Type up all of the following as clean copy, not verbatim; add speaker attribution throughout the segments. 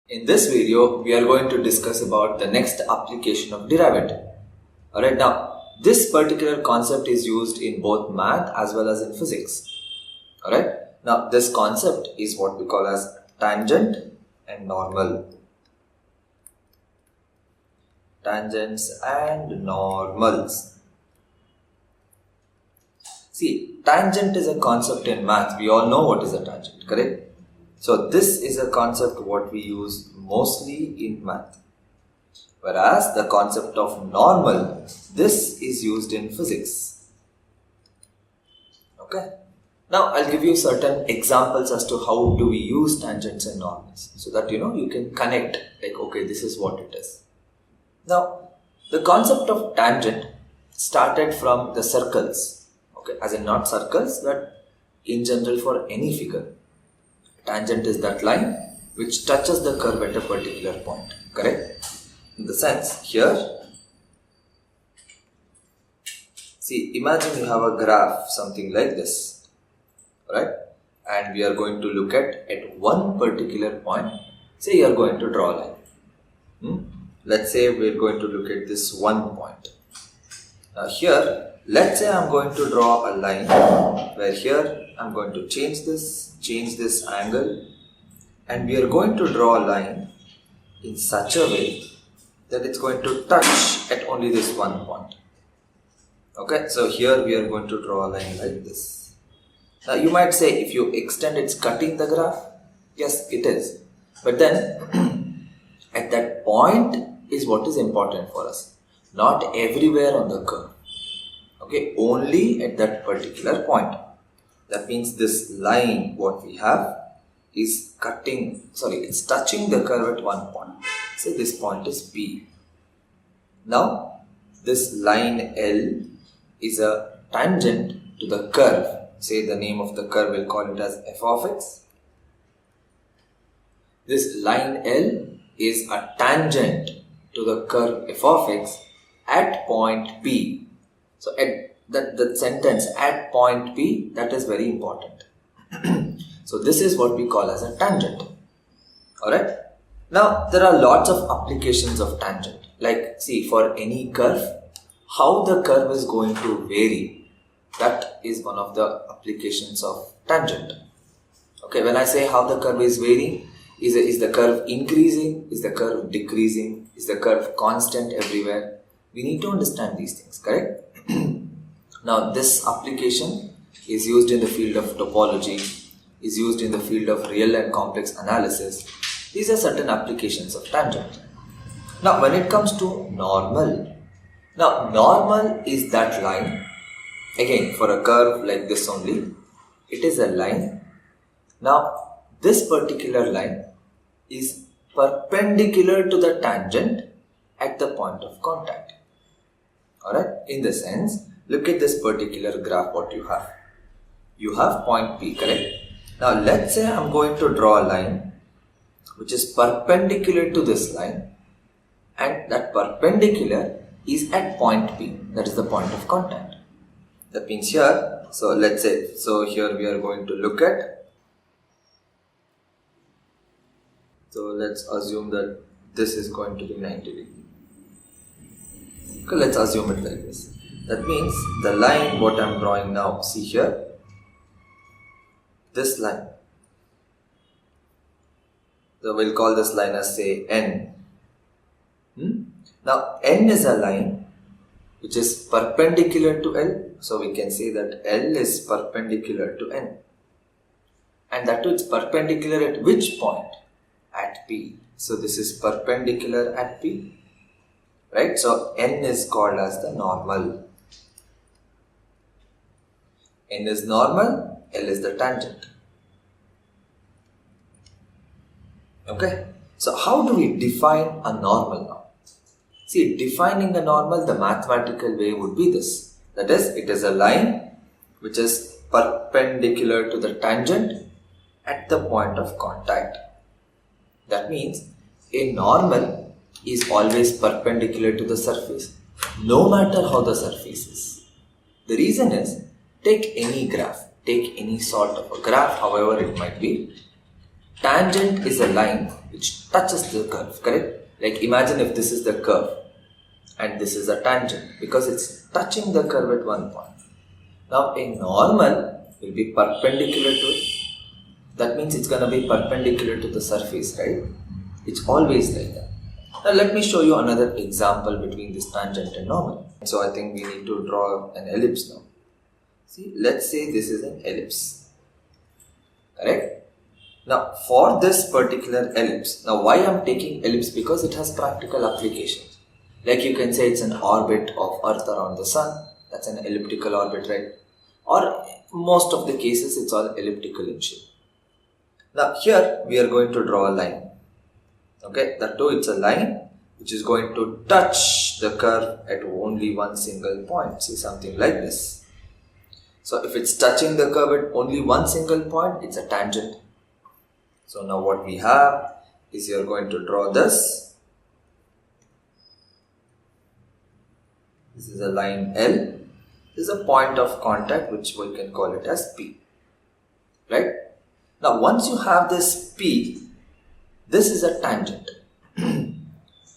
Speaker 1: In this video, we are going to discuss about the next application of derivative. Alright, now this particular concept is used in both math as well as in physics. Alright, now this concept is what we call as tangent and normal. Tangents and normals. See, tangent is a concept in math. We all know what is a tangent, correct? So this is a concept what we use mostly in math. Whereas the concept of normal, this is used in physics. Okay. Now I'll give you certain examples as to how do we use tangents and normals, so that you can connect, like, okay, this is what it is. Now the concept of tangent started from the circles, okay, as in not circles, but in general for any figure. Tangent is that line which touches the curve at a particular point, correct? In the sense here, see, imagine you have a graph something like this, right? And we are going to look at one particular point. Say you are going to draw a line. Let's say we are going to look at this one point. Now here, let's say I am going to draw a line where here I am going to change this angle, and we are going to draw a line in such a way that it's going to touch at only this one point. Okay, so here we are going to draw a line like this. Now you might say, if you extend, it's cutting the graph. Yes, it is. But then at that point is what is important for us. Not everywhere on the curve. Okay, only at that particular point. That means this line what we have is it's touching the curve at one point. Say this point is P. Now this line L is a tangent to the curve. Say the name of the curve, we'll call it as f of x. This line L is a tangent to the curve f of x at point P. So at that sentence, at point P, that is very important. So this is what we call as a tangent. Alright. Now there are lots of applications of tangent. Like, see, for any curve, how the curve is going to vary, that is one of the applications of tangent. Okay, when I say how the curve is varying, is the curve increasing? Is the curve decreasing? Is the curve constant everywhere? We need to understand these things, correct? Now this application is used in the field of topology, is used in the field of real and complex analysis. These are certain applications of tangent. Now when it comes to normal, now normal is that line, again for a curve like this only, it is a line. Now this particular line is perpendicular to the tangent at the point of contact. Alright, in the sense, look at this particular graph what you have. You have point P, correct? Now let's say I'm going to draw a line which is perpendicular to this line, and that perpendicular is at point P, that is the point of contact. That means here, so let's say, so here we are going to look at, so let's assume that this is going to be 90 degrees. Okay, let's assume it like this. That means the line what I am drawing now, see here, this line. So we'll call this line as, say, N. Now N is a line which is perpendicular to L. So we can say that L is perpendicular to N. And that too, it's perpendicular at which point? At P. So this is perpendicular at P. Right? So N is called as the normal. N is normal, L is the tangent. Okay. So how do we define a normal now? See, defining a normal, the mathematical way would be this. That is, it is a line which is perpendicular to the tangent at the point of contact. That means a normal is always perpendicular to the surface, no matter how the surface is. The reason is, take any graph, take any sort of a graph, however it might be. Tangent is a line which touches the curve, correct? Like imagine if this is the curve and this is a tangent, because it's touching the curve at one point. Now a normal will be perpendicular to it. That means it's going to be perpendicular to the surface, right? It's always like that. Now let me show you another example between this tangent and normal. So I think we need to draw an ellipse now. See, let's say this is an ellipse, correct? Now for this particular ellipse, now why I'm taking ellipse? Because it has practical applications. Like you can say it's an orbit of Earth around the Sun. That's an elliptical orbit, right? Or most of the cases it's all elliptical in shape. Now here we are going to draw a line. Okay, that too it's a line which is going to touch the curve at only one single point. See, something like this. So if it's touching the curve at only one single point, it's a tangent. So now what we have is you're going to draw this. This is a line L. This is a point of contact which we can call it as P. Right? Now once you have this P, this is a tangent,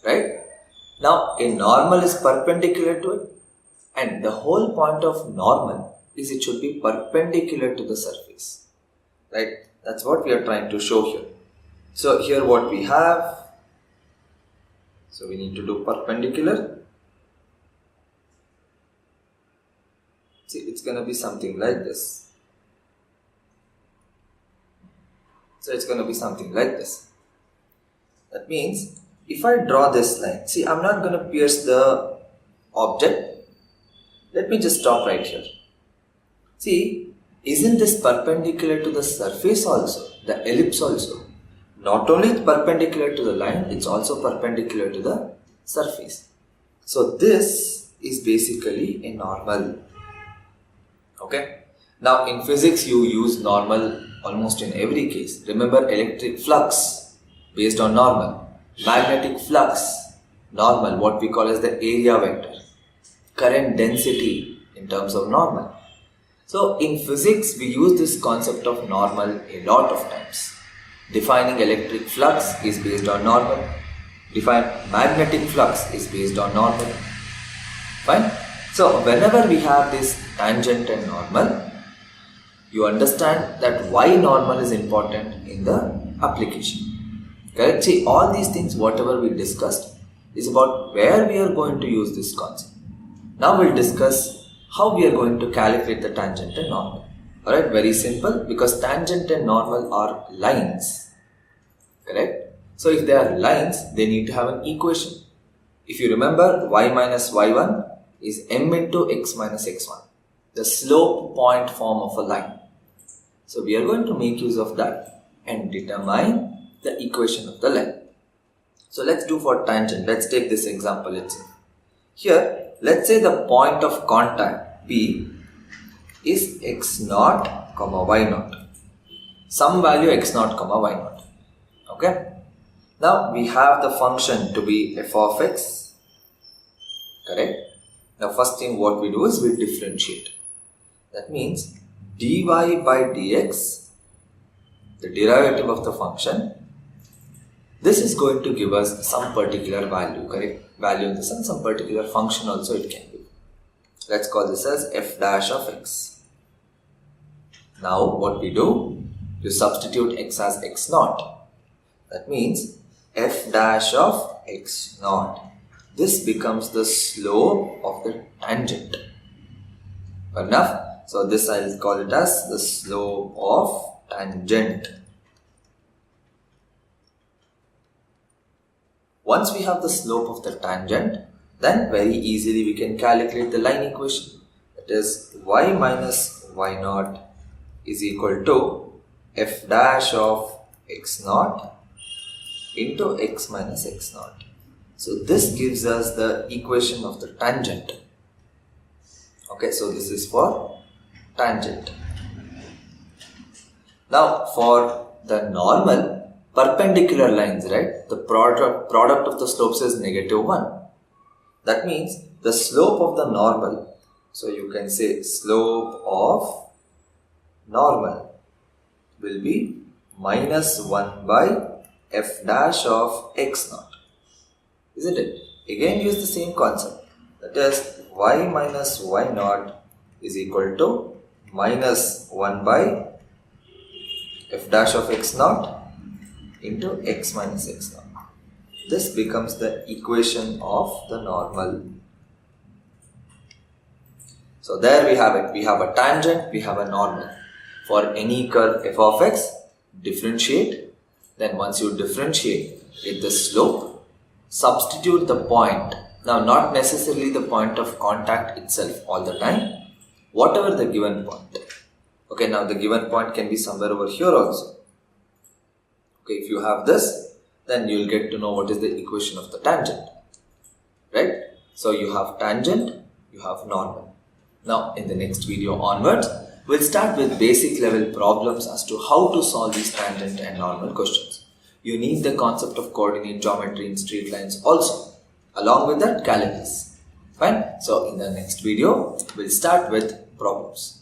Speaker 1: right? Now a normal is perpendicular to it, and the whole point of normal is it should be perpendicular to the surface, right? That's what we are trying to show here. So here what we have, so we need to do perpendicular. See, it's going to be something like this. So it's going to be something like this. That means if I draw this line, see, I'm not going to pierce the object. Let me just stop right here. See, isn't this perpendicular to the surface also, the ellipse also? Not only it's perpendicular to the line, it's also perpendicular to the surface. So this is basically a normal. Okay. Now in physics you use normal almost in every case. Remember, electric flux based on normal, magnetic flux, normal, what we call as the area vector, current density in terms of normal. So in physics we use this concept of normal a lot of times. Defining electric flux is based on normal, magnetic flux is based on normal. Fine. So whenever we have this tangent and normal, you understand that why normal is important in the application. Correct? See, all these things, whatever we discussed, is about where we are going to use this concept. Now we'll discuss how we are going to calculate the tangent and normal. Alright, very simple, because tangent and normal are lines. Correct? So if they are lines, they need to have an equation. If you remember, y minus y1 is m into x minus x1, the slope point form of a line. So we are going to make use of that and determine the equation of the line. So let's do for tangent. Let's take this example itself. Here, let's say the point of contact P is x0, y0. Some value x0, y0. Okay. Now we have the function to be f of x. Correct. Now first thing what we do is we differentiate. That means dy by dx, the derivative of the function, this is going to give us some particular value, correct? Value in the sense some particular function also it can be. Let's call this as f dash of x. Now what we do, you substitute x as x0. That means f dash of x0. This becomes the slope of the tangent. Fair enough? So this I'll call it as the slope of tangent. Once we have the slope of the tangent, then very easily we can calculate the line equation. That is y minus y0 is equal to f dash of x0 into x minus x0. So this gives us the equation of the tangent. Okay, so this is for tangent. Now for the normal, perpendicular lines, right? The product of the slopes is -1. That means the slope of the normal. So you can say slope of normal will be -1 by f dash of x naught. Isn't it? Again use the same concept. That is y minus y naught is equal to minus 1 by f dash of x naught into x minus x naught. This becomes the equation of the normal. So there we have it. We have a tangent, we have a normal. For any curve f of x, differentiate. Then once you differentiate with the slope, substitute the point. Now not necessarily the point of contact itself all the time. Whatever the given point. Okay, now the given point can be somewhere over here also. Okay, if you have this, then you will get to know what is the equation of the tangent. Right? So you have tangent, you have normal. Now in the next video onwards, we'll start with basic level problems as to how to solve these tangent and normal questions. You need the concept of coordinate geometry in straight lines also. Along with that, calculus. Fine. So in the next video, we'll start with problems.